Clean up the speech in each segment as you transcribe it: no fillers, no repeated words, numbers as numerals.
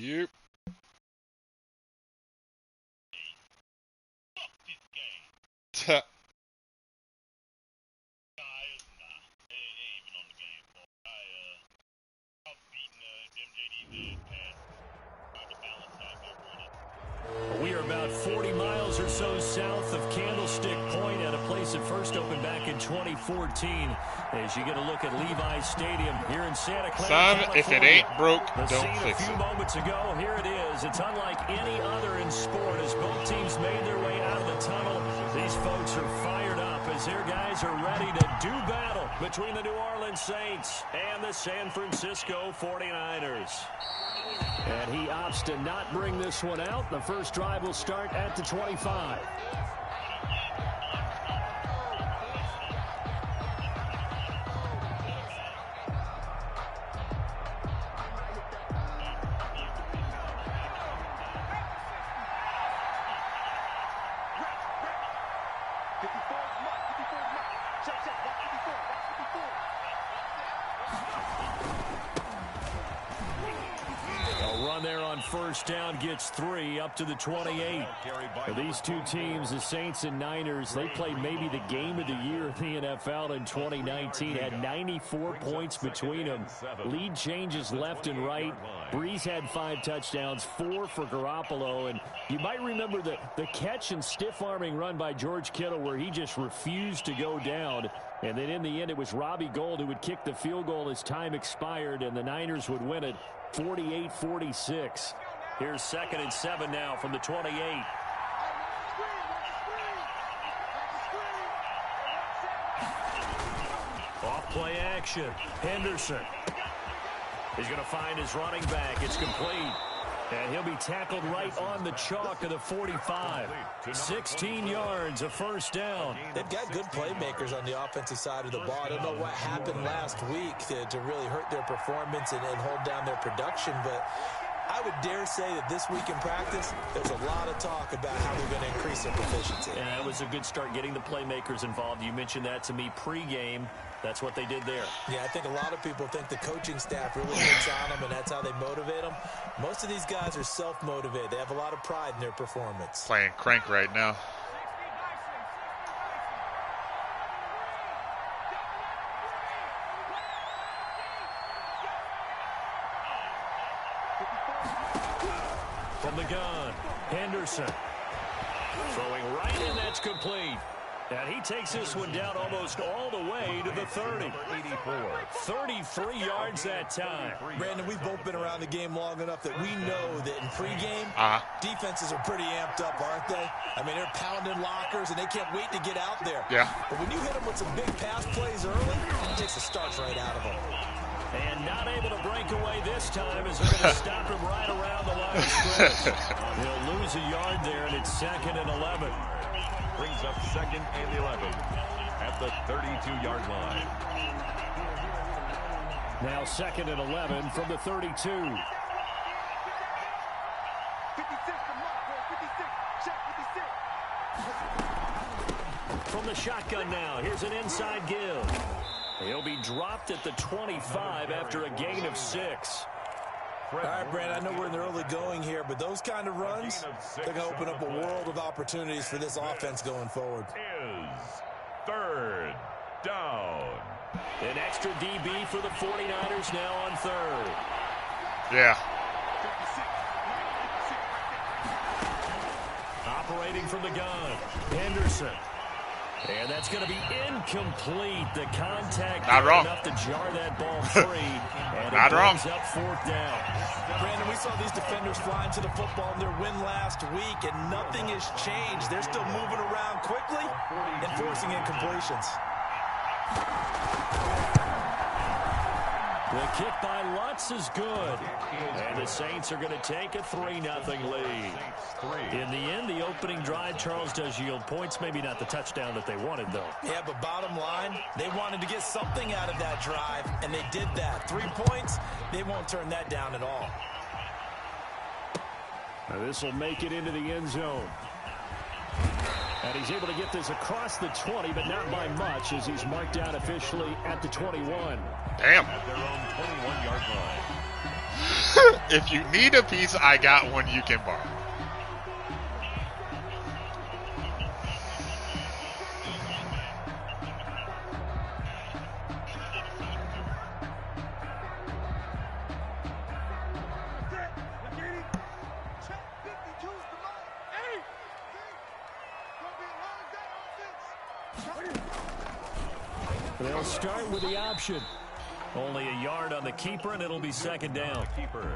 Yep. We are about 40 miles or so south of Candlestick Point at a place that first opened back in 2014. As you get a look at Levi's Stadium here in Santa Clara, Son, California. if it ain't broke, The don't scene fix a few it. moments ago, here it is. It's unlike any other in sport as both teams made their way out of the tunnel. These folks are fired up as their guys are ready to do battle between the New Orleans Saints and the San Francisco 49ers. And he opts to not bring this one out. The first drive will start at the 25. First down gets 3 up to the 28. For these two teams, the Saints and Niners, they played maybe the game of the year in the NFL in 2019. Had 94 points between them. Lead changes left and right. Breeze had 5 touchdowns, 4 for Garoppolo. And you might remember the catch and stiff-arming run by George Kittle where he just refused to go down. And then in the end, it was Robbie Gould who would kick the field goal as time expired, and the Niners would win it 48-46. Here's 2nd and 7 now from the 28. Off play action. Henderson. He's going to find his running back. It's complete. And he'll be tackled right on the chalk of the 45. 16 yards, a first down. They've got good playmakers on the offensive side of the ball. I don't know what happened last week to really hurt their performance and hold down their production, but I would dare say that this week in practice, there's a lot of talk about how they're going to increase their proficiency. And that was a good start getting the playmakers involved. You mentioned that to me pregame. That's what they did there. Yeah, I think a lot of people think the coaching staff really takes on them, and that's how they motivate them. Most of these guys are self-motivated. They have a lot of pride in their performance. Playing crank right now. From the gun, Henderson. Throwing right in, that's complete. And he takes this one down almost all the way to the 30. 33 yards that time. Brandon, we've both been around the game long enough that we know that in pregame, defenses are pretty amped up, aren't they? I mean, they're pounding lockers, and they can't wait to get out there. Yeah. But when you hit them with some big pass plays early, it takes the starch right out of them. And not able to break away this time as they're going to stop him right around the line of scrimmage. He'll lose a yard there, and it's 2nd and 11. Brings up 2nd and 11 at the 32-yard line. Now 2nd and 11 from the 32. From the shotgun now, here's an inside give. He'll be dropped at the 25 after a gain of 6. All right, Brandon, I know we're in the early going here, but those kind of runs, they're going to open up a world of opportunities for this offense going forward. Is 3rd down. An extra DB for the 49ers now on 3rd. Yeah. Operating from the gun, Henderson. And that's going to be incomplete. The contact not wrong. Enough to jar that ball free. And not wrong. Up 4th down. Brandon, we saw these defenders flying to the football in their win last week, and nothing has changed. They're still moving around quickly and forcing incompletions. The kick by Lutz is good. And the Saints are going to take a 3-0 lead. In the end, the opening drive, Charles, does yield points. Maybe not the touchdown that they wanted, though. Yeah, but bottom line, they wanted to get something out of that drive, and they did that. 3 points, they won't turn that down at all. Now this will make it into the end zone. And he's able to get this across the 20, but not by much, as he's marked down officially at the 21. Damn. At their own 21-yard line. If you need a piece, I got one you can borrow. They'll start with the option. Only a yard on the keeper, and it'll be second down.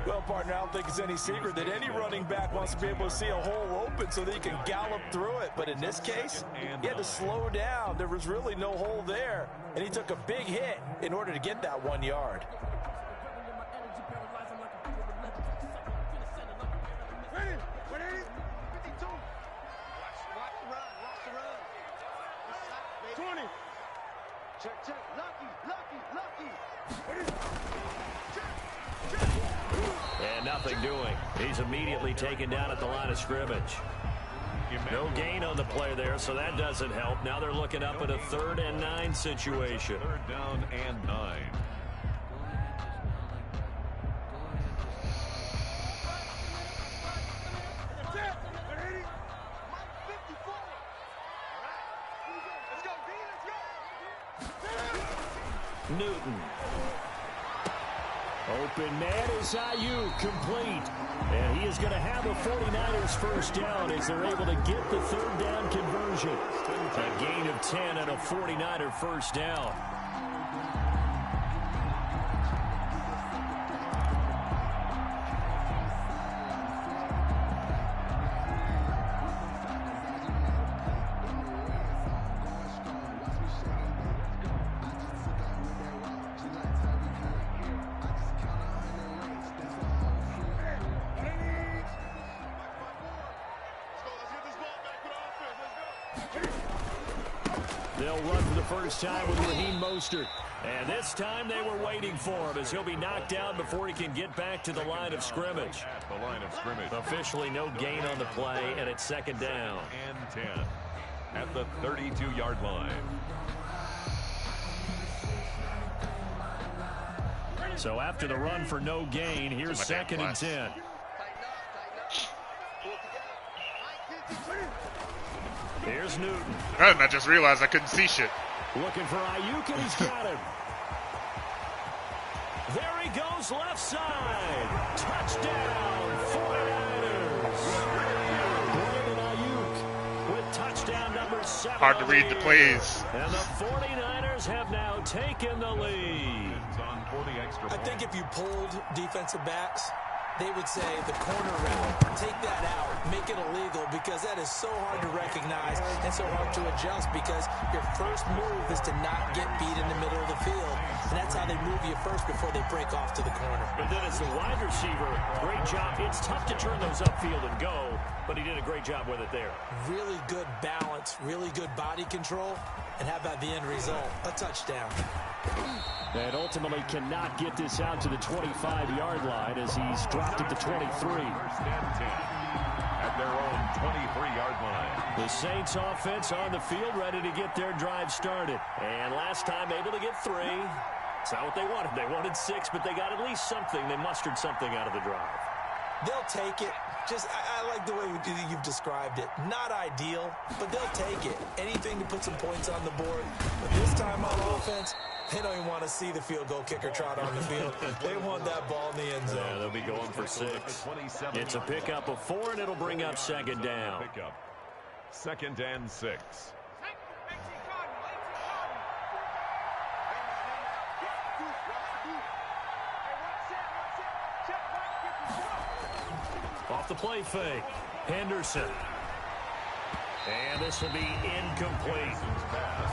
Well, partner, I don't think it's any secret that any running back wants to be able to see a hole open so that he can gallop through it. But in this case, he had to slow down. There was really no hole there, and he took a big hit in order to get that 1 yard. And nothing doing. He's immediately taken down at the line of scrimmage. No gain on the play there, so that doesn't help. Now they're looking up at a 3rd and 9 situation. 3rd down and 9. Newton. Open man is Ayuk, complete. And he is going to have a 49ers first down as they're able to get the 3rd down conversion. A gain of 10 and a 49er first down. They'll run for the first time with Raheem Mostert. And this time they were waiting for him as he'll be knocked down before he can get back to the line of scrimmage. At the line of scrimmage. Officially no gain on the play, and it's second down. And 10 at the 32-yard line. So after the run for no gain, here's second and 10. Here's Newton. And I just realized I couldn't see shit. Looking for Ayuk, and he's got him. There he goes, left side. Touchdown, 49ers. Brandon Ayuk with touchdown number 7. Hard to read the plays. And the 49ers have now taken the lead. I think if you pulled defensive backs, they would say the corner route, take that out, make it illegal, because that is so hard to recognize and so hard to adjust, because your first move is to not get beat in the middle of the field. And that's how they move you first before they break off to the corner. But then as the wide receiver, great job. It's tough to turn those upfield and go, but he did a great job with it there. Really good balance, really good body control, and how about the end result? A touchdown. And ultimately cannot get this out to the 25-yard line as he's dropped at the 23. First and 10 at their own 23-yard line. The Saints offense on the field ready to get their drive started. And last time able to get 3. It's not what they wanted. They wanted 6, but they got at least something. They mustered something out of the drive. They'll take it. Just, I like the way you've described it. Not ideal, but they'll take it. Anything to put some points on the board. But this time on offense, they don't even want to see the field goal kicker trot on the field. They want that ball in the end zone. Yeah, they'll be going for 6. It's a pickup of 4, and it'll bring up second down. Pickup. 2nd and 6. Off the play fake, Henderson. And this will be incomplete.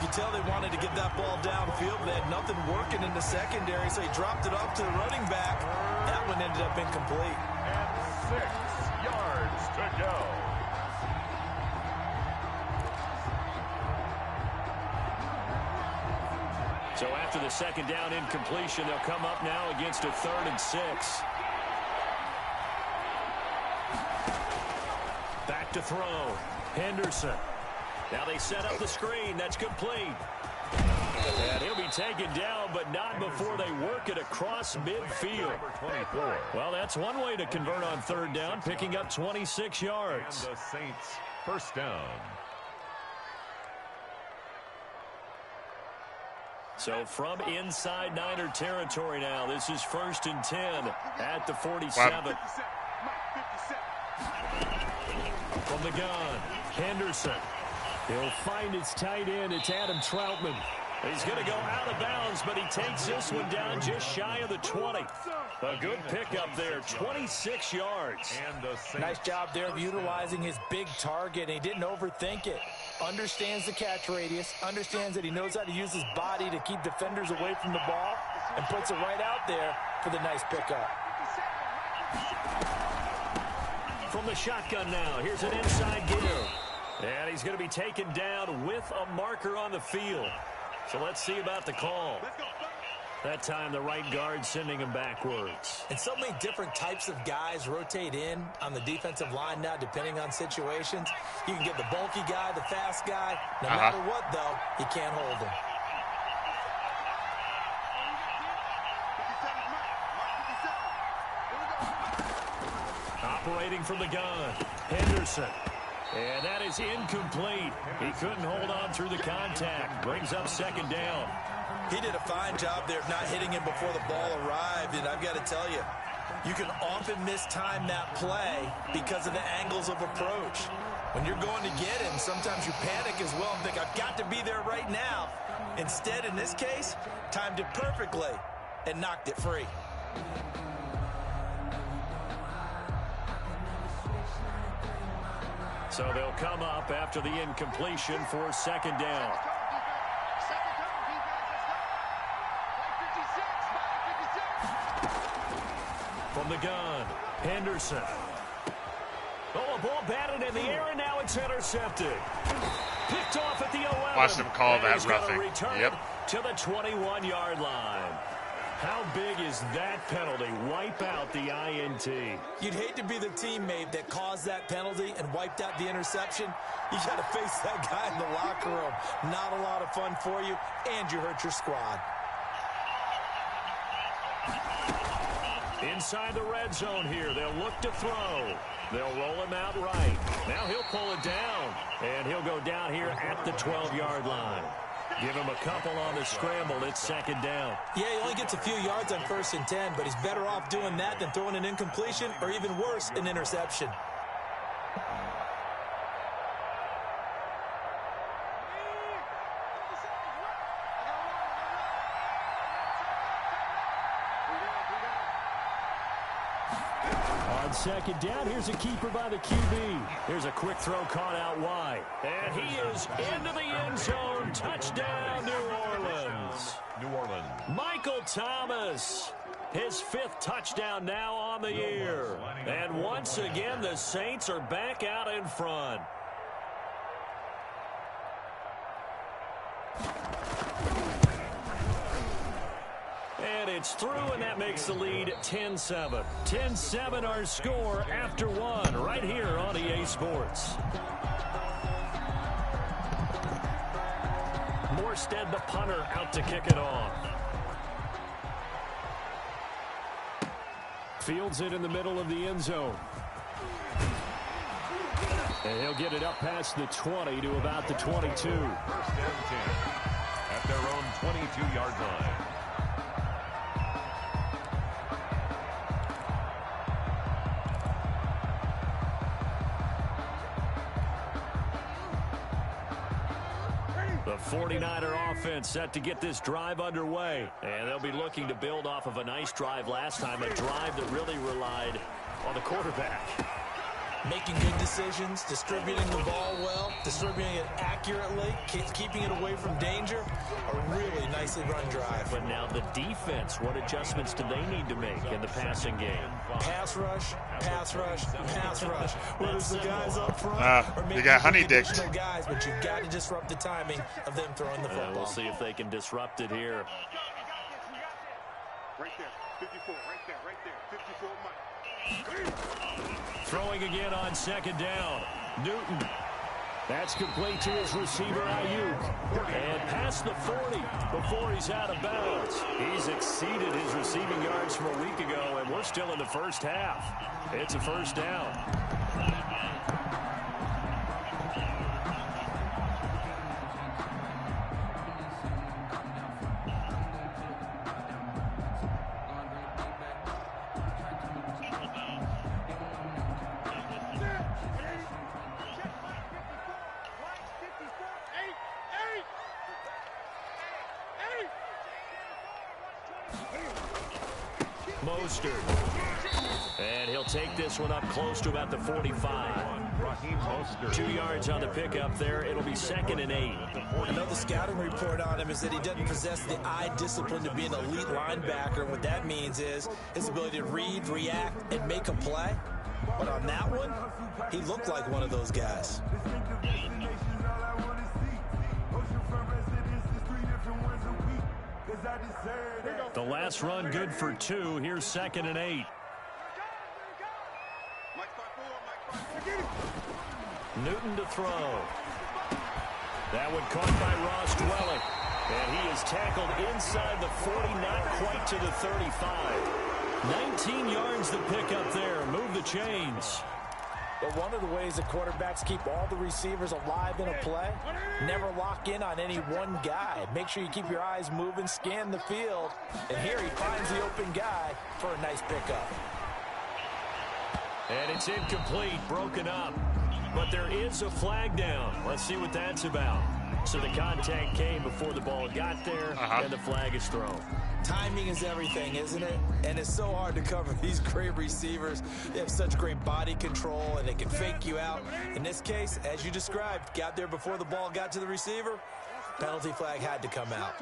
You tell they wanted to get that ball downfield. They had nothing working in the secondary, so he dropped it off to the running back. That one ended up incomplete. And 6 yards to go. So after the second down incompletion, they'll come up now against a 3rd and 6. Back to throw. Henderson. Now they set up the screen. That's complete. And he'll be taken down, but not before they work it across midfield. Well, that's one way to convert on third down, picking up 26 yards. And the Saints first down. So from inside Niner territory now, this is 1st and 10 at the 47. Wow. From the gun, Henderson. He'll find his tight end. It's Adam Troutman. He's going to go out of bounds, but he takes this one down just shy of the 20. A good pickup there, 26 yards. And nice job there of utilizing his big target. He didn't overthink it. Understands the catch radius, understands that he knows how to use his body to keep defenders away from the ball, and puts it right out there for the nice pickup. From the shotgun now, here's an inside give. And he's going to be taken down with a marker on the field. So let's see about the call. That time the right guard sending him backwards. And so many different types of guys rotate in on the defensive line now, depending on situations. You can get the bulky guy, the fast guy. No matter what, though, you can't hold him. Operating from the gun, Henderson. And that is incomplete. He couldn't hold on through the contact. Brings up 2nd down. He did a fine job there of not hitting him before the ball arrived, and I've got to tell you, you can often mistime that play because of the angles of approach. When you're going to get him, sometimes you panic as well and think, I've got to be there right now. Instead, in this case, timed it perfectly and knocked it free. So they'll come up after the incompletion for 2nd down. From the gun, Henderson. Oh, a ball batted in the air, and now it's intercepted. Picked off at the 11. Watch them call that roughing. Yep. To the 21-yard line. How big is that penalty? Wipe out the INT. You'd hate to be the teammate that caused that penalty and wiped out the interception. You got to face that guy in the locker room. Not a lot of fun for you, and you hurt your squad. Inside the red zone here, they'll look to throw. They'll roll him out right. Now he'll pull it down, and he'll go down here at the 12-yard line. Give him a couple on the scramble. It's 2nd down. Yeah, he only gets a few yards on 1st and 10, but he's better off doing that than throwing an incompletion or even worse, an interception. On 2nd down, here's a keeper by the QB. Here's a quick throw caught out wide. And he is into the end zone. Touchdown, New Orleans. New Orleans. Michael Thomas. His 5th touchdown now on the year. And once again, the Saints are back out in front. And it's through, and that makes the lead 10-7. 10-7 our score after 1 right here on EA Sports. Morstead, the punter, out to kick it off. Fields it in the middle of the end zone. And he'll get it up past the 20 to about the 22. 1st and 10 at their own 22-yard line. The 49er offense set to get this drive underway. And they'll be looking to build off of a nice drive last time, a drive that really relied on the quarterback. Making good decisions, distributing the ball well, distributing it accurately, keeping it away from danger. A really nicely run drive. But now the defense, what adjustments do they need to make in the passing game? Pass rush, pass rush, pass rush. Whether it's the guys up front or maybe you got honey dick. Guys, but you've got to disrupt the timing of them throwing the football. We'll see if they can disrupt it here. Right there, 54, right there, 54, Mike. Throwing again on 2nd down. Newton. That's complete to his receiver, Ayuk. And past the 40 before he's out of bounds. He's exceeded his receiving yards from a week ago, and we're still in the first half. It's a first down. And he'll take this one up close to about the 45. 2 yards on the pickup there. It'll be 2nd and 8. Another scouting report on him is that he doesn't possess the eye discipline to be an elite linebacker. What that means is his ability to read, react, and make a play. But on that one, he looked like one of those guys. The last run good for 2. Here's 2nd and 8. Newton to throw. That one caught by Ross Dwelling. And he is tackled inside the 40, not quite to the 35. 19 yards to pick up there. Move the chains. But one of the ways that quarterbacks keep all the receivers alive in a play, never lock in on any one guy. Make sure you keep your eyes moving, scan the field. And here he finds the open guy for a nice pickup. And it's incomplete, broken up. But there is a flag down. Let's see what that's about. So the contact came before the ball got there, and the flag is thrown. Timing is everything, isn't it? And it's so hard to cover these great receivers. They have such great body control, and they can fake you out. In this case, as you described, got there before the ball got to the receiver. Penalty flag had to come out.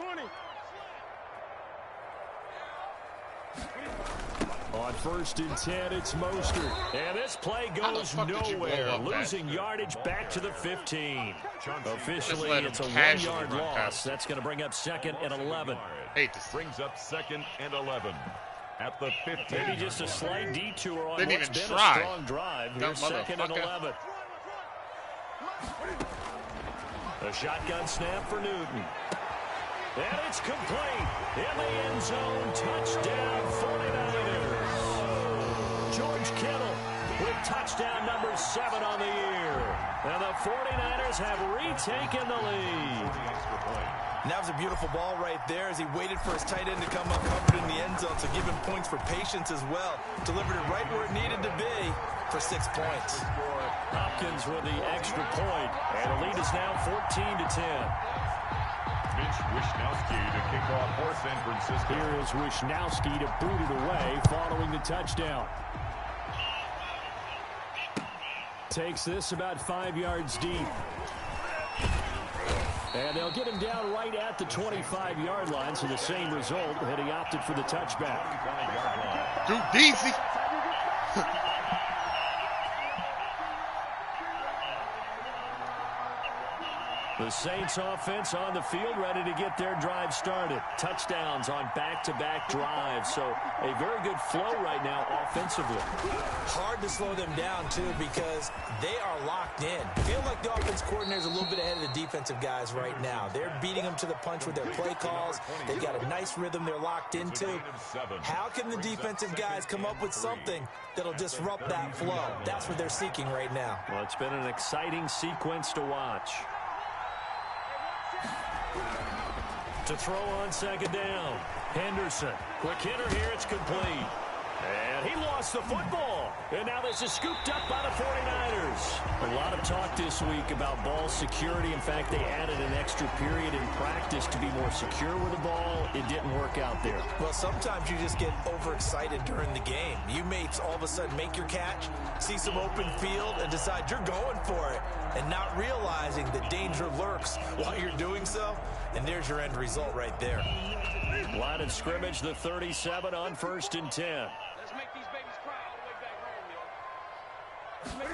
On 1st and 10, it's Mostert. And this play goes nowhere. Losing yardage back to the 15. Officially, it's a 1-yard loss. That's going to bring up 2nd and 11. Brings up 2nd and 11 at the 15. Maybe just a slight detour on Didn't what's even been try. a strong drive. Here's 2nd and 11. A shotgun snap for Newton. And it's complete. In the end zone, touchdown 49ers. George Kittle with touchdown number 7 on the year. And the 49ers have retaken the lead. And that was a beautiful ball right there as he waited for his tight end to come uncovered in the end zone. So give him points for patience as well. Delivered it right where it needed to be for 6 points. Hopkins with the extra point. And the lead is now 14-10. Mitch Wishnowsky to kick off for San Francisco. Here is Wishnowsky to boot it away following the touchdown. Takes this about 5 yards deep. And they'll get him down right at the 25-yard line, so the same result, had he opted for the touchback. Too easy. The Saints offense on the field, ready to get their drive started. Touchdowns on back-to-back drives, so a very good flow right now offensively. Hard to slow them down, too, because they are locked in. Feel like the offense coordinator is a little bit ahead of the defensive guys right now. They're beating them to the punch with their play calls. They've got a nice rhythm they're locked into. How can the defensive guys come up with something that'll disrupt that flow? That's what they're seeking right now. Well, it's been an exciting sequence to watch. To throw on 2nd down. Henderson. Quick hitter here. It's complete. And he lost the football. And now this is scooped up by the 49ers. A lot of talk this week about ball security. In fact, they added an extra period in practice to be more secure with the ball. It didn't work out there. Well, sometimes you just get overexcited during the game. You may all of a sudden make your catch, see some open field, and decide you're going for it, and not realizing the danger lurks while you're doing so. And there's your end result right there. Line of scrimmage, the 37 on 1st and 10. Let's make these babies cry all the way back home, yo.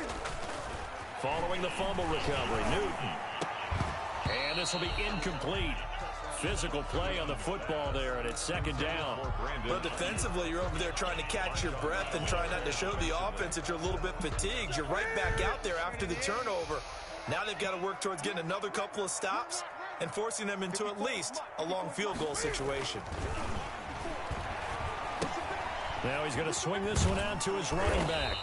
Following the fumble recovery, Newton. And this will be incomplete. Physical play on the football there, and it's 2nd down. But defensively, you're over there trying to catch your breath and try not to show the offense that you're a little bit fatigued. You're right back out there after the turnover. Now they've got to work towards getting another couple of stops and forcing them into at least a long field goal situation. Now he's going to swing this one out to his running back.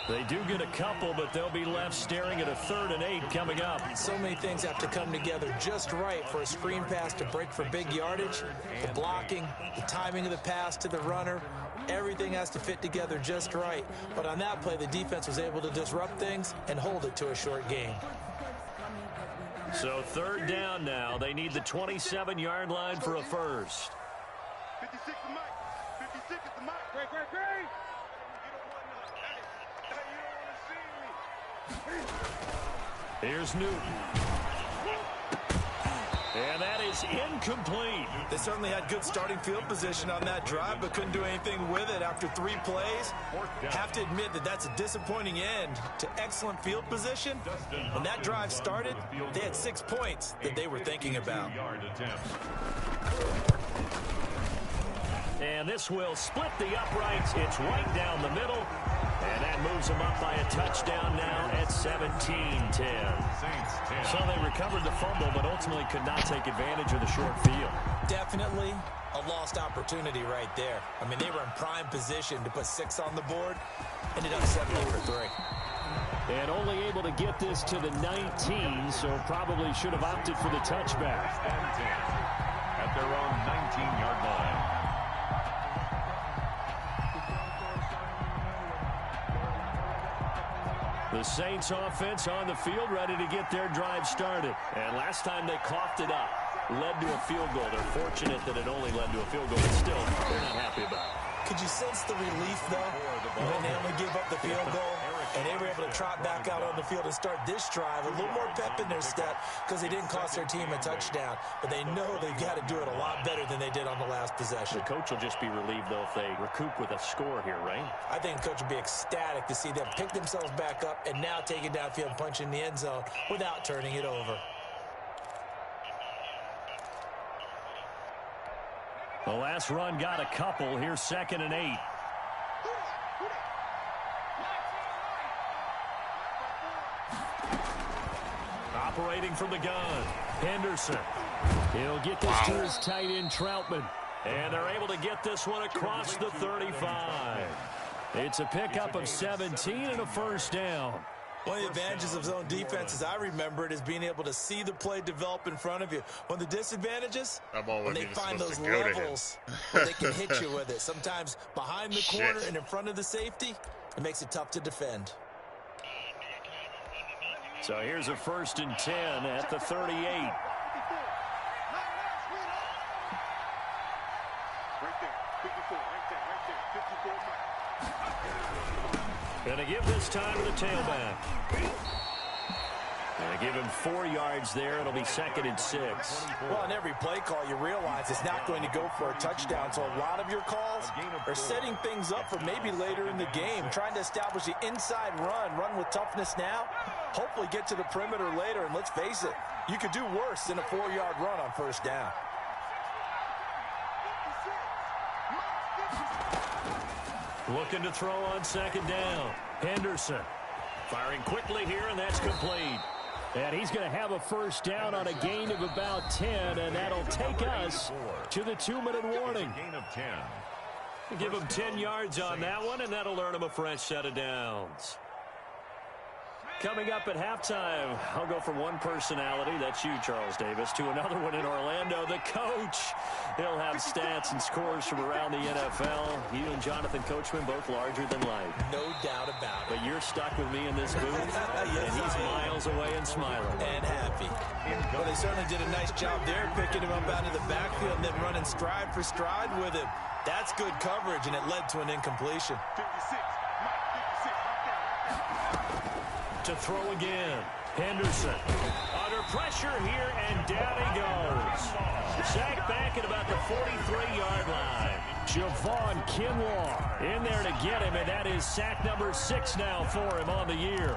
They do get a couple, but they'll be left staring at a 3rd and 8 coming up. So many things have to come together just right for a screen pass to break for big yardage. The blocking, the timing of the pass to the runner, everything has to fit together just right. But on that play, the defense was able to disrupt things and hold it to a short game. So 3rd down now. They need the 27-yard line for a first. 56 the mic. 56 is the mic. Great. Here's Newton. And that is incomplete. They certainly had good starting field position on that drive, but couldn't do anything with it after 3 plays. Have to admit that that's a disappointing end to excellent field position. When that drive started, they had 6 points that they were thinking about. And this will split the uprights. It's right down the middle. And that moves them up by a touchdown now at 17-10. So they recovered the fumble, but ultimately could not take advantage of the short field. Definitely a lost opportunity right there. I mean, they were in prime position to put 6 on the board. Ended up 7 for 3. And only able to get this to the 19, so probably should have opted for the touchback. At their own 19-yard line. The Saints offense on the field, ready to get their drive started. And last time they coughed it up, led to a field goal. They're fortunate that it only led to a field goal, but still, they're not happy about it. Could you sense the relief, though, when they only gave up the field goal? And they were able to trot back out on the field and start this drive. A little more pep in their step because they didn't cost their team a touchdown. But they know they've got to do it a lot better than they did on the last possession. The coach will just be relieved, though, if they recoup with a score here, right? I think the coach would be ecstatic to see them pick themselves back up and now take it downfield and punch in the end zone without turning it over. The last run got a couple. Here's 2nd and 8. Operating from the gun, Henderson. He'll get this to his tight end, Troutman. And they're able to get this one across the 35. It's a pickup of 17 and a first down. One of the advantages of zone defense, as I remember it, is being able to see the play develop in front of you. One of the disadvantages, when they find those levels where they can hit you with it. Sometimes behind the corner and in front of the safety, it makes it tough to defend. So here's a 1st and 10 at the 38. Right there. 54. Right there. 54. Going to give this time to the tailback. Going to give him 4 yards there. It'll be 2nd and 6. Well, on every play call, you realize it's not going to go for a touchdown. So a lot of your calls are setting things up for maybe later in the game, trying to establish the inside run with toughness now, hopefully get to the perimeter later. And let's face it, you could do worse than a 4-yard run on 1st down. Looking to throw on 2nd down. Henderson firing quickly here, and that's complete. And he's going to have a first down on a gain of about 10, and that'll take us to the 2-minute warning. Gain of 10. Give him 10 yards on that one, and that'll earn him a fresh set of downs. Coming up at halftime, I'll go from one personality, that's you, Charles Davis, to another one in Orlando, the coach. He'll have stats and scores from around the NFL. You and Jonathan Coachman both larger than life. No doubt about it. But you're stuck with me in this booth, Yes, and he's miles away and smiling. And happy. Well, they certainly did a nice job there, picking him up out of the backfield and then running stride for stride with him. That's good coverage, and it led to an incompletion. 56. To throw again. Henderson under pressure here, and down he goes. Sacked back at about the 43-yard line. Javon Kinlaw in there to get him, and that is sack number 6 now for him on the year.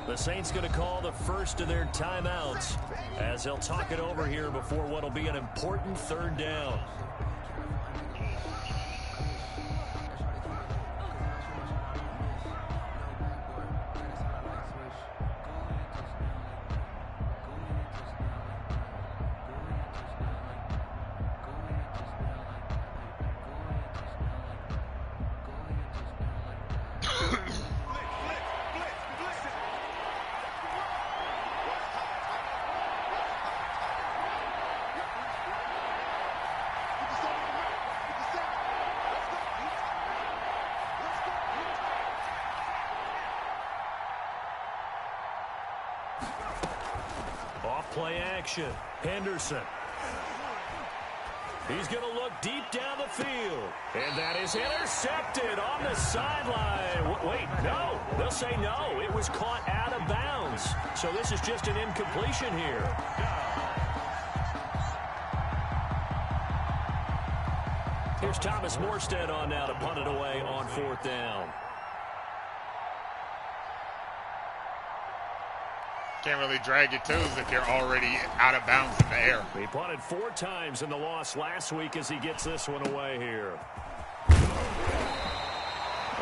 The Saints going to call the first of their timeouts as they'll talk it over here before what will be an important third down. Play action. Henderson. He's going to look deep down the field. And that is intercepted on the sideline. Wait, no. They'll say no. It was caught out of bounds. So this is just an incompletion here. Here's Thomas Morstead on now to punt it away on fourth down. Can't really drag your toes if you're already out of bounds in the air. He punted 4 times in the loss last week as he gets this one away here. We'll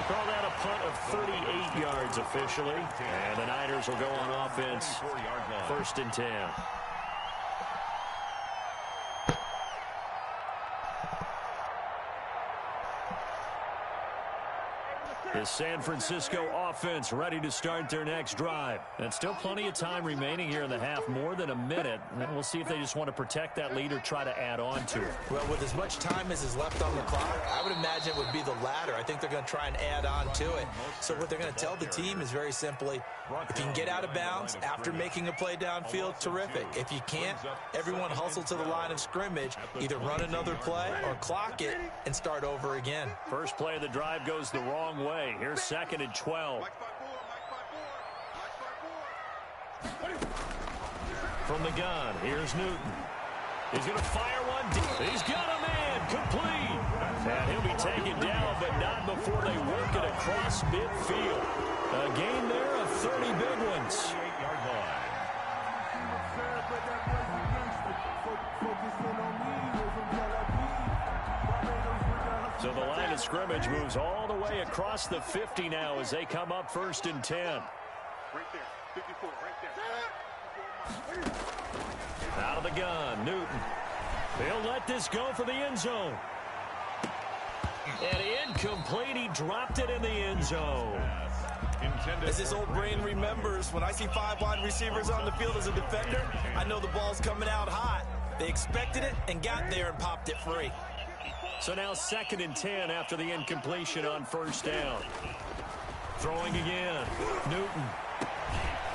call that a punt of 38 yards officially. And the Niners will go on offense, 1st and 10. The San Francisco offense ready to start their next drive. And still plenty of time remaining here in the half, more than a minute. And we'll see if they just want to protect that lead or try to add on to it. Well, with as much time as is left on the clock, I would imagine it would be the latter. I think they're going to try and add on to it. So what they're going to tell the team is very simply, if you can get out of bounds after making a play downfield, terrific. If you can't, everyone hustle to the line of scrimmage, either run another play or clock it and start over again. First play of the drive goes the wrong way. Here's 2nd and 12. From the gun, here's Newton. He's going to fire one deep. He's got a man complete. And he'll be taken down, but not before they work it across midfield. A gain there of 30 big ones. So the line of scrimmage moves all the way across the 50 now as they come up 1st and 10. Right there, 54, right there. Out of the gun, Newton. They'll let this go for the end zone. And incomplete. He dropped it in the end zone. As this old brain remembers, when I see 5 wide receivers on the field as a defender, I know the ball's coming out hot. They expected it and got there and popped it free. So now 2nd and 10 after the incompletion on 1st down. Throwing again. Newton.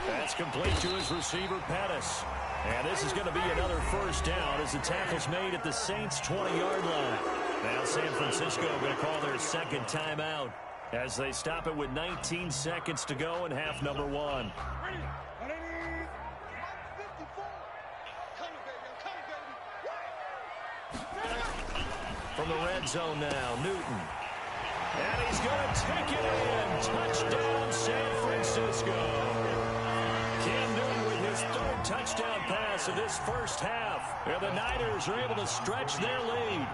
That's complete to his receiver, Pettis. And this is going to be another 1st down as the tackle's made at the Saints' 20-yard line. Now San Francisco going to call their 2nd timeout as they stop it with 19 seconds to go in half number 1. From the red zone now, Newton. And he's going to take it in. Touchdown, San Francisco. Cam Newton with his 3rd touchdown pass of this first half. And the Niners are able to stretch their lead.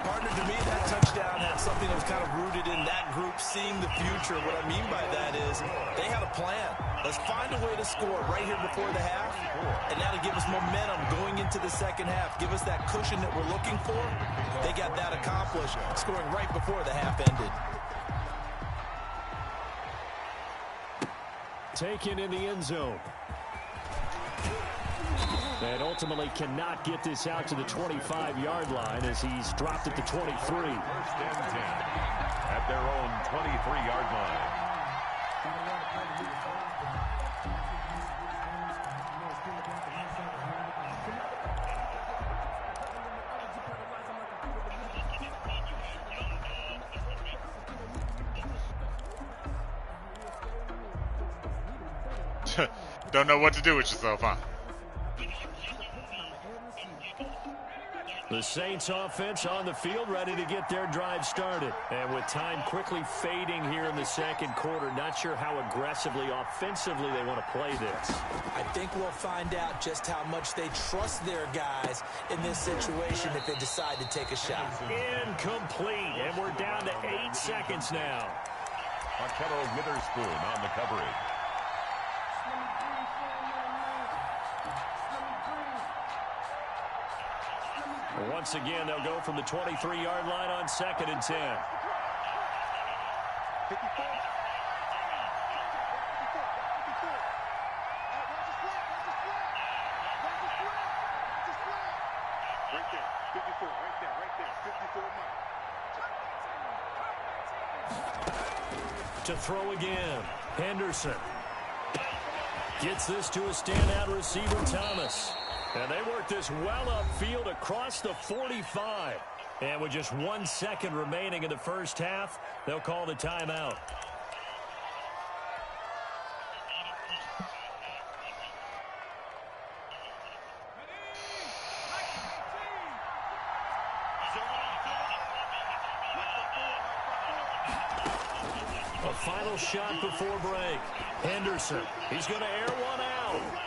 Partner, to me, that touchdown had something that was kind of rooted in that group seeing the future. What I mean by that is they had a plan. Let's find a way to score right here before the half, and that'll give us momentum going into the second half. Give us that cushion that we're looking for. They got that accomplished, scoring right before the half ended. Taken in the end zone. And ultimately cannot get this out to the 25-yard line as he's dropped at the 23. 1st and 10 at their own 23-yard line. Don't know what to do with yourself, huh? The Saints offense on the field, ready to get their drive started. And with time quickly fading here in the second quarter, not sure how aggressively, offensively they want to play this. I think we'll find out just how much they trust their guys in this situation if they decide to take a shot. Incomplete, and we're down to 8 seconds now. Markello Witherspoon on the coverage. Once again, they'll go from the 23-yard line on 2nd and 10. 54. Right there. 54. Right there. 54 mark. To throw again, Henderson gets this to a standout receiver, Thomas. And they work this well upfield across the 45. And with just 1 second remaining in the first half, they'll call the timeout. A final shot before break. Henderson, he's going to air one out.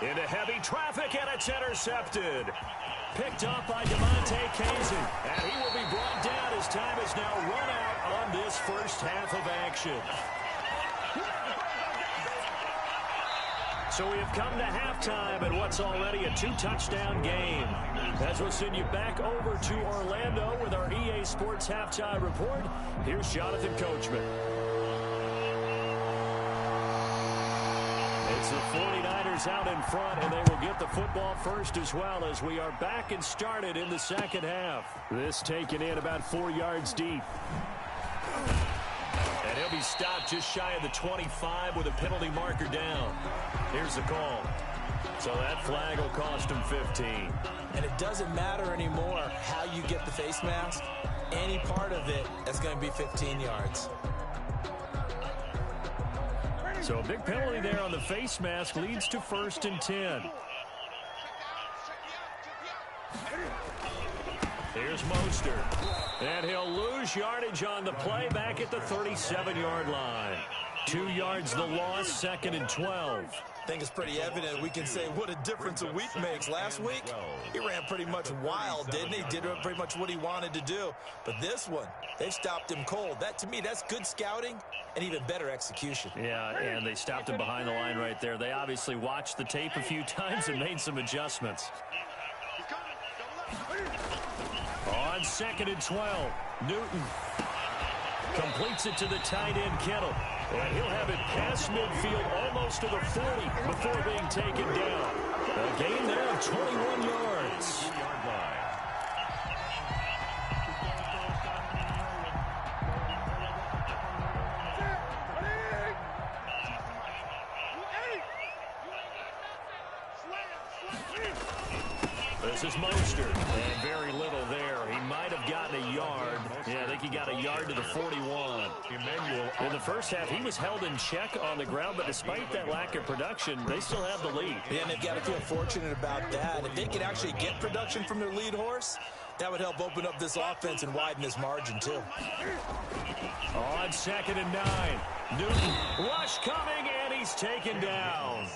Into heavy traffic, and it's intercepted. Picked up by Devontae Kazin. And he will be brought down as time is now run out on this first half of action. So we have come to halftime in what's already a 2-touchdown game. As we'll send you back over to Orlando with our EA Sports Halftime Report, here's Jonathan Coachman. It's the 49ers out in front, and they will get the football first as well as we are back and started in the second half. This taken in about 4 yards deep. And he'll be stopped just shy of the 25 with a penalty marker down. Here's the call. So that flag will cost him 15. And it doesn't matter anymore how you get the face mask. Any part of it is going to be 15 yards. So a big penalty there on the face mask leads to 1st and 10. Here's Mostert. And he'll lose yardage on the play back at the 37-yard line. 2 yards the loss, 2nd and 12. I think it's pretty evident. We can say what a difference a week makes. Last week, he ran pretty much wild, didn't he? Did pretty much what he wanted to do. But this one, they stopped him cold. That, to me, that's good scouting and even better execution. Yeah, and they stopped him behind the line right there. They obviously watched the tape a few times and made some adjustments. On 2nd and 12, Newton completes it to the tight end, Kittle. And he'll have it past midfield almost to the 40 before being taken down. A gain there of 21 yards. This is Mostert, and very little there. He might have gotten a yard. Yeah, I think he got a yard to the 41. In the first half, he was held in check on the ground, but despite that lack of production, they still have the lead. Yeah, and they've got to feel fortunate about that. If they could actually get production from their lead horse, that would help open up this offense and widen this margin, too. On 2nd and 9, Newton, rush coming, and he's taken down.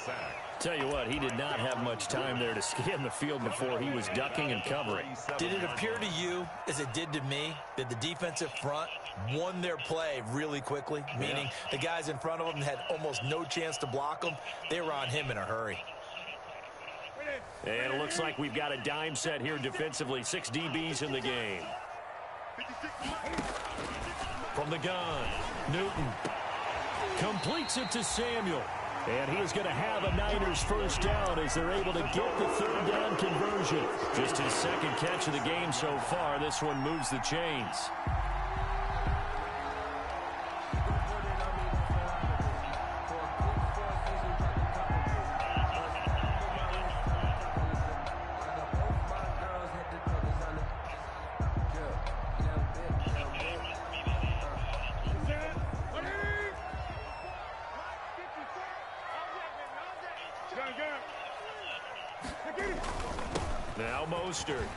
Tell you what, he did not have much time there to scan the field before he was ducking and covering. Did it appear to you, as it did to me, that the defensive front won their play really quickly? Meaning the guys in front of them had almost no chance to block them. They were on him in a hurry. And it looks like we've got a dime set here defensively. 6 DBs in the game. From the gun, Newton completes it to Samuel. And he is going to have a Niners first down as they're able to get the 3rd down conversion. Just his 2nd catch of the game so far. This one moves the chains. Now Mostert.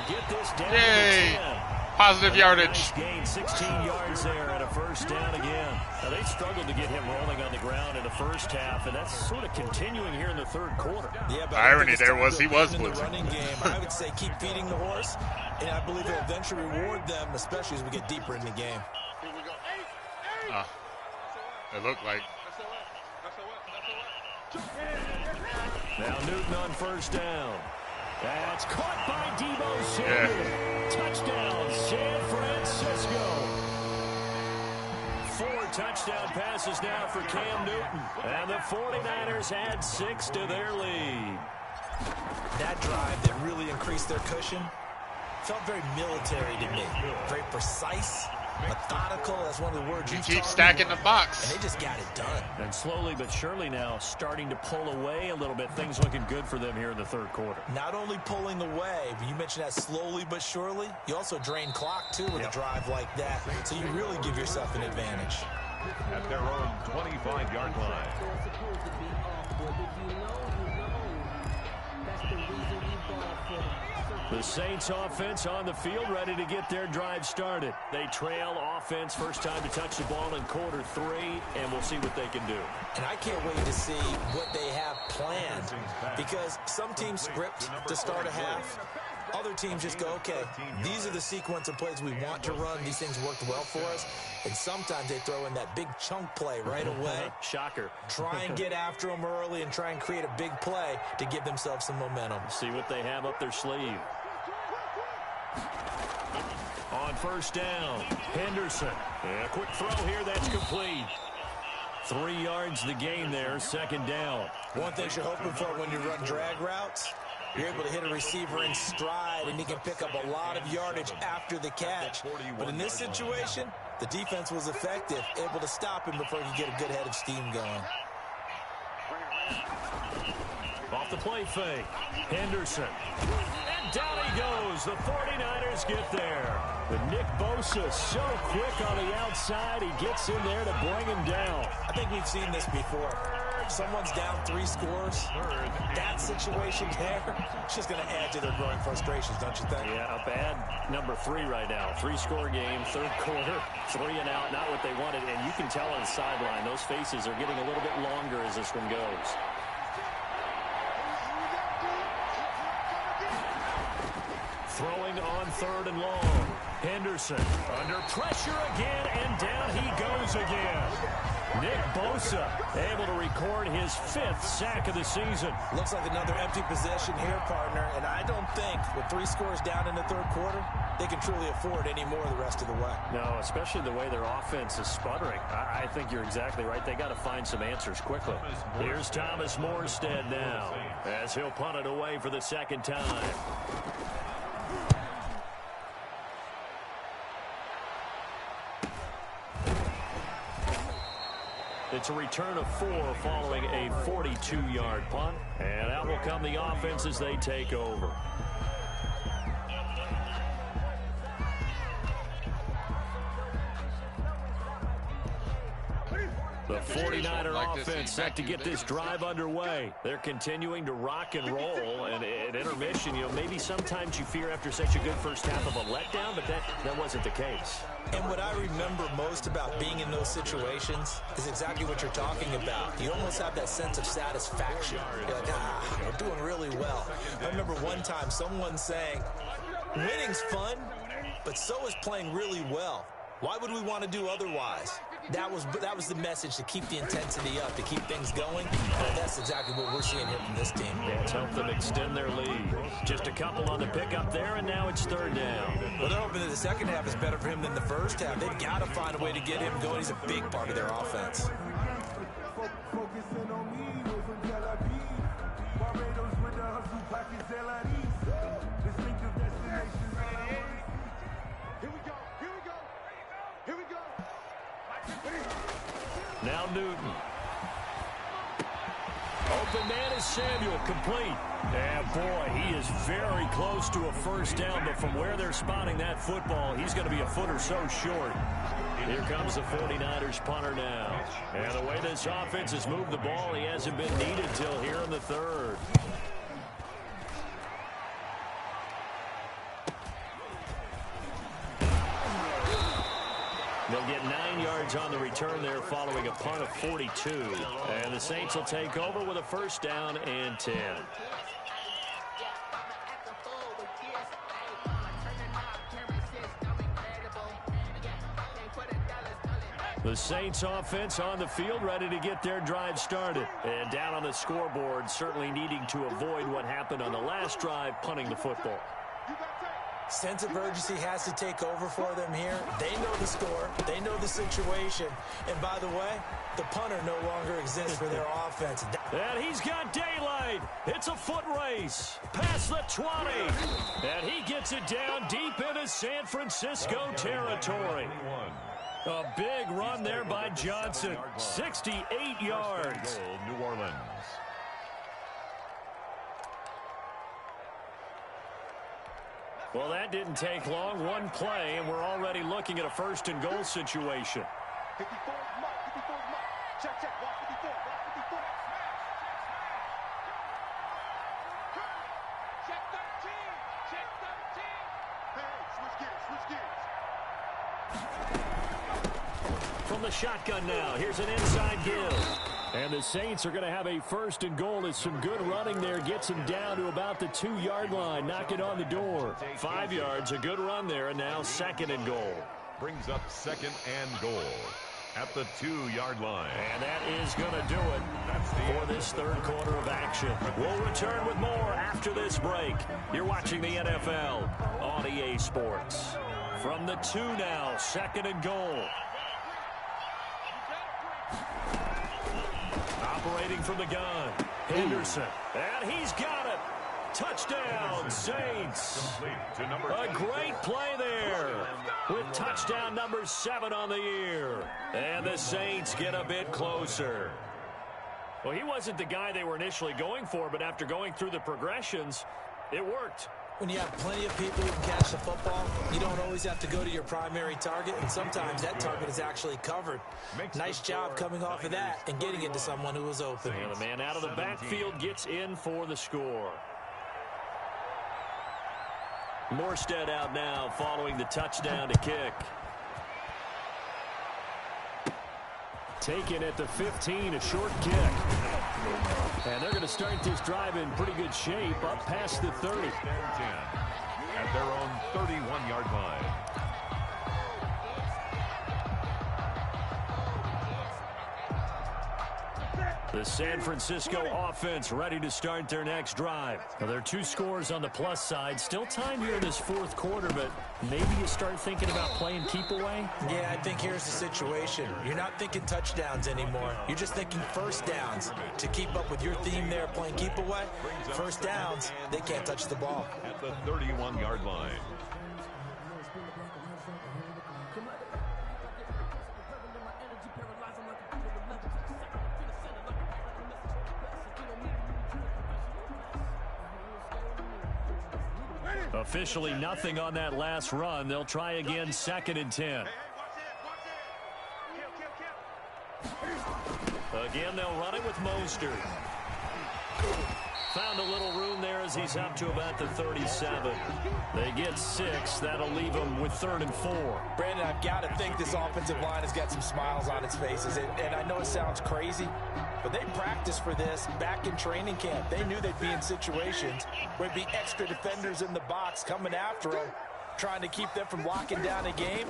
They'll get this down Yay. to 10. Positive yardage. Nice gain, 16 yards there, and a first down again. Now, they struggled to get him rolling on the ground in the first half, and that's sort of continuing here in the third quarter. Yeah, but Irony there was he was in the blitzing. running game. I would say keep feeding the horse, and I believe it'll eventually reward them, especially as we get deeper in the game. It looked like. Now Newton on first down. That's caught by Deebo Samuel. Yeah. Touchdown, San Francisco. 4 touchdown passes now for Cam Newton. And the 49ers add 6 to their lead. That drive that really increased their cushion felt very military to me. Very precise, methodical. That's one of the words You you keep stacking the box. And they just got it done. And slowly but surely now starting to pull away a little bit. Things looking good for them here in the third quarter. Not only pulling away, but you mentioned that slowly but surely. You also drain clock, too, with a drive like that. So you really give yourself an advantage. At their own 25-yard line. The Saints offense on the field, ready to get their drive started. They trail offense, first time to touch the ball in quarter 3, and we'll see what they can do. And I can't wait to see what they have planned, because some teams script to start a half. Other teams just go, okay, these are the sequence of plays we want to run. These things worked well for us. And sometimes they throw in that big chunk play right away. Shocker. Try and get after them early and try and create a big play to give themselves some momentum. See what they have up their sleeve. On first down, Henderson. And a quick throw here, that's complete. 3 yards the gain there, second down. One thing you're hoping for when you run drag routes, you're able to hit a receiver in stride, and he can pick up a lot of yardage after the catch. But in this situation, the defense was effective, able to stop him before he could get a good head of steam going. Off the play fake, Henderson. And down he goes. The 49ers get there. But Nick Bosa so quick on the outside. He gets in there to bring him down. I think we've seen this before. Someone's down 3 scores. That situation there, it's just going to add to their growing frustrations, don't you think? Yeah, a bad number 3 right now. 3-score game, third quarter, 3 and out, not what they wanted. And you can tell on the sideline, those faces are getting a little bit longer as this one goes. Throwing on third and long. Henderson under pressure again, and down he goes again. Nick Bosa able to record his 5th sack of the season. Looks like another empty possession here, partner, and I don't think with 3 scores down in the third quarter, they can truly afford any more the rest of the way. No, especially the way their offense is sputtering. I think you're exactly right. They got to find some answers quickly. Here's Thomas Morstead now as he'll punt it away for the second time. It's a return of 4 following a 42-yard punt. And out will come the offense as they take over. The 49er offense set to get this drive underway. They're continuing to rock and roll. And at intermission, maybe sometimes you fear after such a good first half of a letdown, but that wasn't the case. And what I remember most about being in those situations is exactly what you're talking about. You almost have that sense of satisfaction. You're like, we're doing really well. I remember one time someone saying, winning's fun, but so is playing really well. Why would we want to do otherwise? That was the message, to keep the intensity up, to keep things going. And that's exactly what we're seeing here from this team. Yeah, it's helped them extend their lead. Just a couple on the pickup there, and now it's third down. Well, they're hoping that the second half is better for him than the first half. They've got to find a way to get him going. He's a big part of their offense. Now Newton. Open man is Samuel, complete. And boy, he is very close to a first down, but from where they're spotting that football, he's going to be a foot or so short. Here comes the 49ers punter now. And the way this offense has moved the ball, he hasn't been needed till here in the third. They'll get 9 yards on the return there following a punt of 42. And the Saints will take over with a first down and 10. The Saints offense on the field, ready to get their drive started. And down on the scoreboard, certainly needing to avoid what happened on the last drive, punting the football. Sense of urgency has to take over for them here. They know the score. They know the situation. And by the way, the punter no longer exists for their offense. And he's got daylight. It's a foot race. Past the 20. And he gets it down deep into San Francisco territory. A big run there by Johnson. 68 yards. New Orleans. Well, that didn't take long. One play, and we're already looking at a first and goal situation. 54 mark, 54 mark. Check, check, walk 54, walk 54. Check 13, check 13. Hey, switch gears, switch gears. From the shotgun now, here's an inside give. And the Saints are going to have a first and goal as some good running there gets him down to about the 2-yard line. Knock it on the door. 5 yards, a good run there, and now second and goal. Brings up second and goal at the 2-yard line. And that is going to do it for this third quarter of action. We'll return with more after this break. You're watching the NFL on EA Sports. From the 2 now, second and goal. Operating from the gun, Henderson, and he's got it. Touchdown, Saints. A great play there with touchdown number 7 on the year. And the Saints get a bit closer. Well, he wasn't the guy they were initially going for, but after going through the progressions, it worked. When you have plenty of people who can catch the football, you don't always have to go to your primary target, and sometimes that target is actually covered. Nice job coming off of that and getting it to someone who was open. And the man out of the backfield gets in for the score. Morstead out now following the touchdown to kick. Taken at the 15, a short kick. And they're going to start this drive in pretty good shape up past the 30. At their own 31-yard line. The San Francisco offense ready to start their next drive. Now, there are 2 scores on the plus side. Still time here in this fourth quarter, but maybe you start thinking about playing keep away? Yeah, I think here's the situation. You're not thinking touchdowns anymore. You're just thinking first downs. To keep up with your theme there, playing keep away, first downs, they can't touch the ball. At the 31-yard line. Officially nothing on that last run. They'll try again, second and 10. Again, they'll run it with Mostert. Found a little room there as he's up to about the 37. They get 6. That'll leave them with 3rd and 4. Brandon, I've got to think this offensive line has got some smiles on its faces. And I know it sounds crazy, but they practiced for this back in training camp. They knew they'd be in situations where there'd be extra defenders in the box coming after them, trying to keep them from locking down a game.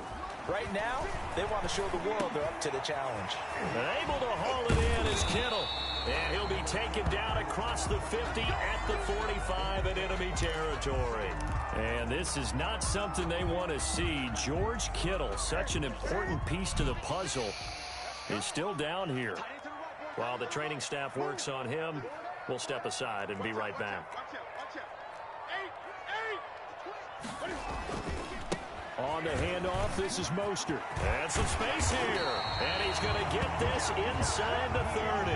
Right now, they want to show the world they're up to the challenge. And able to haul it in is Kittle. And he'll be taken down across the 50 at the 45 in enemy territory. And this is not something they want to see. George Kittle, such an important piece to the puzzle, is still down here. While the training staff works on him, we'll step aside and be right back. On the handoff, this is Mostert. And some space here. And he's going to get this inside the 30.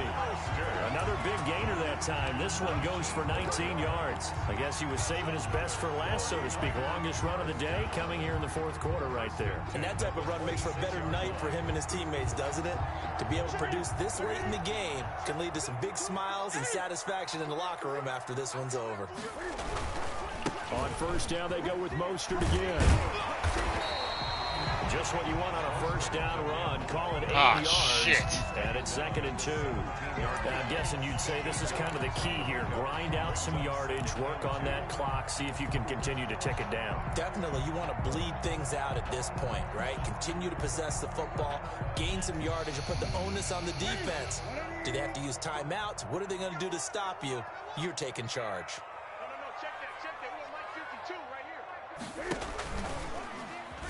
Another big gainer that time. This one goes for 19 yards. I guess he was saving his best for last, so to speak. Longest run of the day coming here in the fourth quarter right there. And that type of run makes for a better night for him and his teammates, doesn't it? To be able to produce this late in the game can lead to some big smiles and satisfaction in the locker room after this one's over. On first down, they go with Mostert again. Just what you want on a first down run. Call it 8 yards. Shit. And it's 2nd and 2. I'm guessing you'd say this is kind of the key here. Grind out some yardage, work on that clock, see if you can continue to tick it down. Definitely, you want to bleed things out at this point, right? Continue to possess the football, gain some yardage, and put the onus on the defense. Do they have to use timeouts? What are they going to do to stop you? You're taking charge. No, check that. We want Mike 52 right here.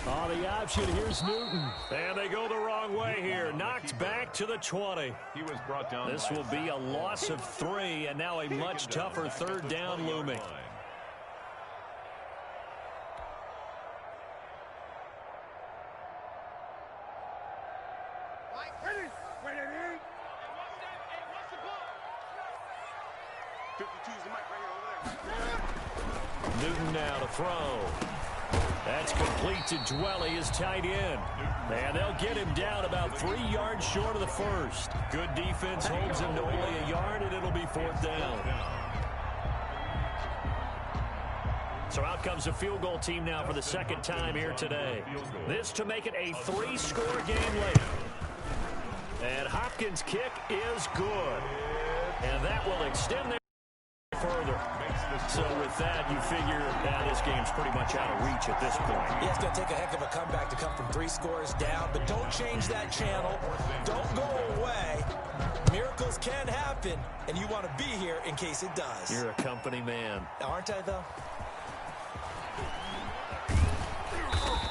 On the option, here's Newton. And they go the wrong way here. Knocked back to the 20. He was brought down. This will be a loss of 3, and now a much tougher 3rd down looming. Newton now to throw. That's complete to Dwelly, his tight end. And they'll get him down about 3 yards short of the first. Good defense holds him to only a yard, and it'll be 4th down. So out comes a field goal team now for the 2nd time here today. This to make it a 3-score game late. And Hopkins' kick is good. And that will extend their further. So with that, you figure this game's pretty much out of reach at this point. Yeah, it's going to take a heck of a comeback to come from 3 scores down, but don't change that channel. Don't go away. Miracles can happen, and you want to be here in case it does. You're a company man. Aren't I, though?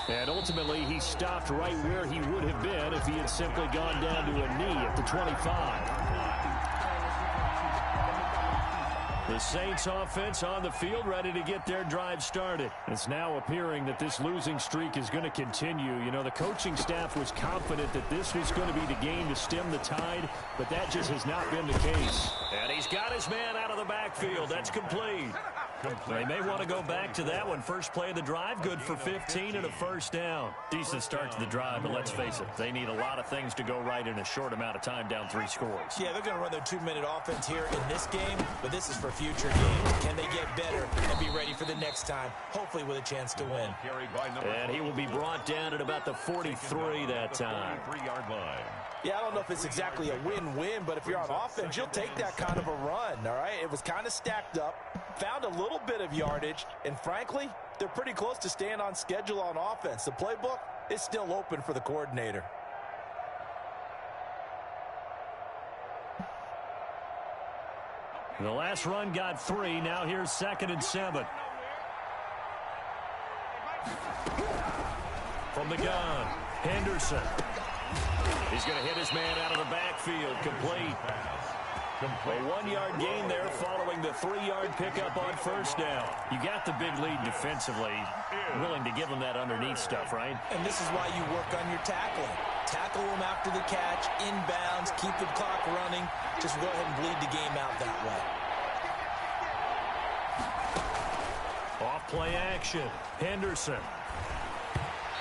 And ultimately, he stopped right where he would have been if he had simply gone down to a knee at the 25. The Saints offense on the field, ready to get their drive started. It's now appearing that this losing streak is going to continue. You know, the coaching staff was confident that this was going to be the game to stem the tide, but that just has not been the case. And he's got his man out of the backfield. That's complete. They may want to go back to that one. First play of the drive, good for 15 and a 1st down. Decent start to the drive, but let's face it, they need a lot of things to go right in a short amount of time, down 3 scores. Yeah, they're going to run their 2-minute offense here in this game, but this is for future games. Can they get better and be ready for the next time, hopefully with a chance to win? And he will be brought down at about the 43 that time. 3-yard line. Yeah, I don't know if it's exactly a win-win, but if you're on offense, you'll take that kind of a run, all right? It was kind of stacked up, found a little bit of yardage, and frankly, they're pretty close to staying on schedule on offense. The playbook is still open for the coordinator. The last run got 3. Now here's 2nd and 7. From the gun, Henderson. He's going to hit his man out of the backfield. Complete. A 1-yard gain there following the 3-yard pickup on 1st down. You got the big lead defensively. Willing to give them that underneath stuff, right? And this is why you work on your tackling. Tackle them after the catch, inbounds, keep the clock running. Just go ahead and bleed the game out that way. Off play action. Henderson.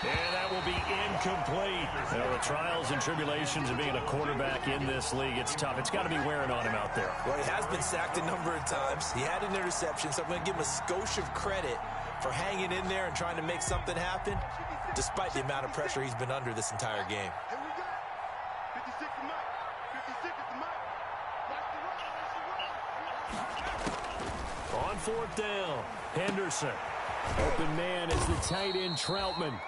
And that will be incomplete. The trials and tribulations of being a quarterback in this league, it's tough. It's got to be wearing on him out there. Well, he has been sacked a number of times. He had an interception, so I'm going to give him a skosh of credit for hanging in there and trying to make something happen, despite the amount of pressure he's been under this entire game. Here we go. 56 to Mike. 56 is the Mike. That's the run. On 4th down, Henderson. Open man is the tight end, Troutman.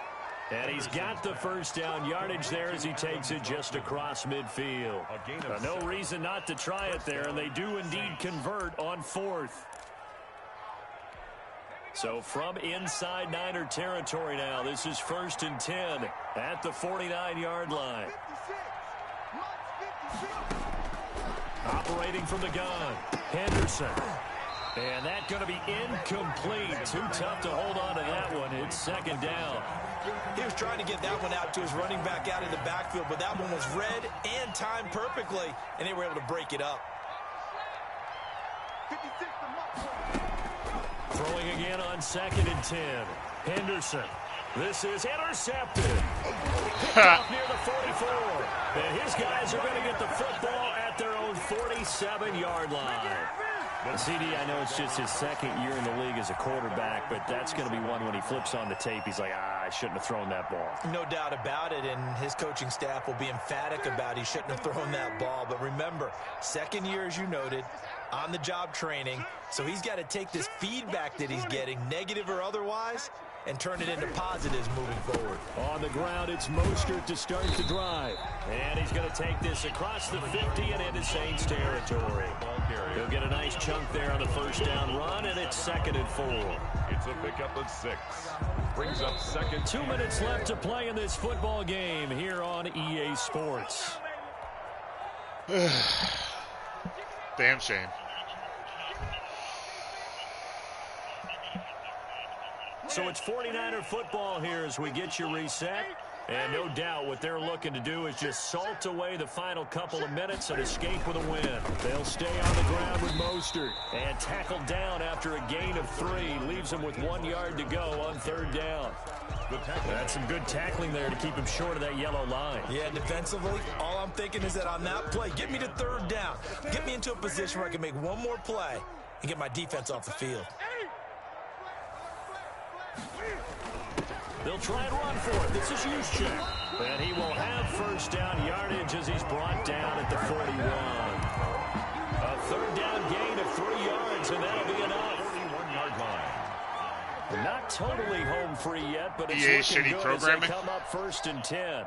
And he's got the 1st down yardage there as he takes it just across midfield. No reason not to try it there, and they do indeed convert on 4th. So from inside Niner territory now, this is 1st and 10 at the 49-yard line. 56. Operating from the gun, Henderson. And that's going to be incomplete. Too tough to hold on to that one. It's 2nd down. He was trying to get that one out to his running back out in the backfield, but that one was read and timed perfectly, and they were able to break it up. 56 to Mike. Throwing again on 2nd and 10. Henderson. This is intercepted. Picked off near the 44. And his guys are going to get the football at their own 47-yard line. CD, I know it's just his second year in the league as a quarterback, but that's going to be one when he flips on the tape, he's like, I shouldn't have thrown that ball. No doubt about it, and his coaching staff will be emphatic about he shouldn't have thrown that ball. But remember, second year, as you noted, on-the-job training, so he's got to take this feedback that he's getting, negative or otherwise, and turn it into positives moving forward. On the ground, it's Mostert to start the drive. And he's going to take this across the 50 and into Saints territory. He'll get a nice chunk there on the first down run, and it's 2nd and 4. It's a pickup of 6. Brings up 2nd. 2 minutes left to play in this football game here on EA Sports. Damn shame. So it's 49er football here as we get you reset. And no doubt what they're looking to do is just salt away the final couple of minutes and escape with a win. They'll stay on the ground with Mostert. And tackled down after a gain of 3. Leaves him with 1 yard to go on 3rd down. That's some good tackling there to keep him short of that yellow line. Yeah, defensively, all I'm thinking is that on that play, get me to 3rd down. Get me into a position where I can make one more play and get my defense off the field. They'll try and run for it. This is Juszczyk. And he will have first down yardage as he's brought down at the 41. A 3rd down gain of 3 yards, and that'll be enough. 41-yard line. Not totally home free yet, but it's EA looking shitty good as they programming. come up 1st and 10.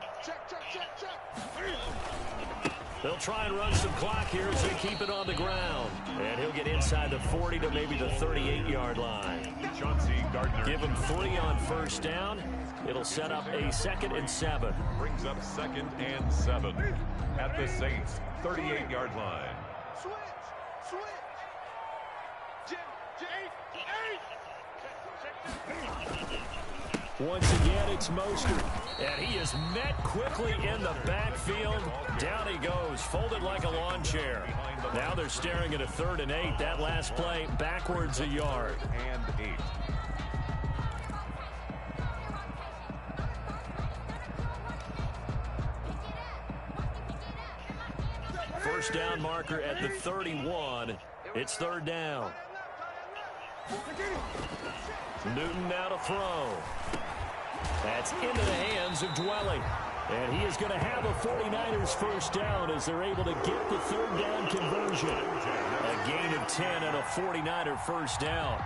They'll try and run some clock here as they keep it on the ground. And he'll get inside the 40 to maybe the 38-yard line. Give him 3 on first down. It'll set up a 2nd and 7. Brings up 2nd and 7 at the Saints' 38-yard line. Switch. Once again, it's Mostert. And he is met quickly in the backfield. Down he goes, folded like a lawn chair. Now they're staring at a 3rd and 8. That last play, backwards a yard. And 8. First down marker at the 31. It's 3rd down. Newton now to throw. That's into the hands of Dwelly. And he is going to have a 49ers first down as they're able to get the 3rd down conversion. A gain of 10 and a 49er first down.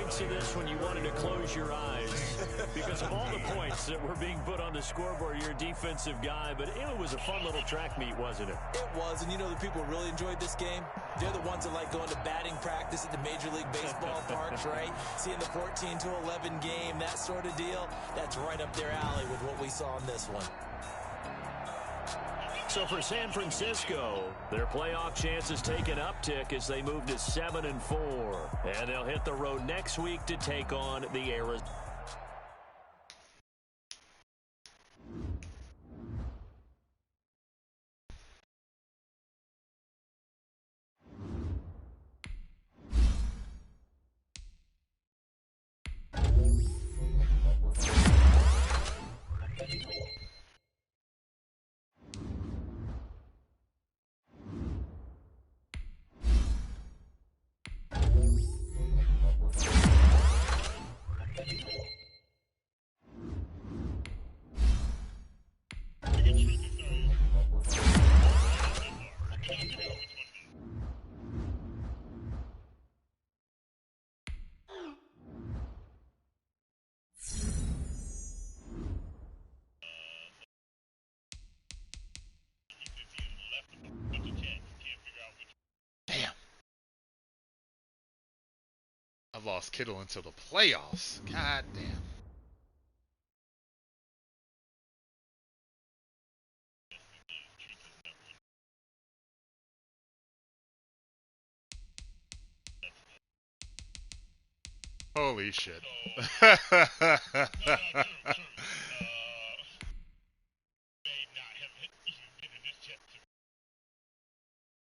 To this when you wanted to close your eyes because of all the points that were being put on the scoreboard. You're a defensive guy, but it was a fun little track meet, wasn't it? It was, and you know the people who really enjoyed this game? They're the ones that like going to batting practice at the Major League Baseball parks, right? Seeing the 14-11 game, that sort of deal, that's right up their alley with what we saw in this one. So for San Francisco, their playoff chances take an uptick as they move to 7-4. And they'll hit the road next week to take on the Arizona. I've lost Kittle until the playoffs. God damn. Holy shit.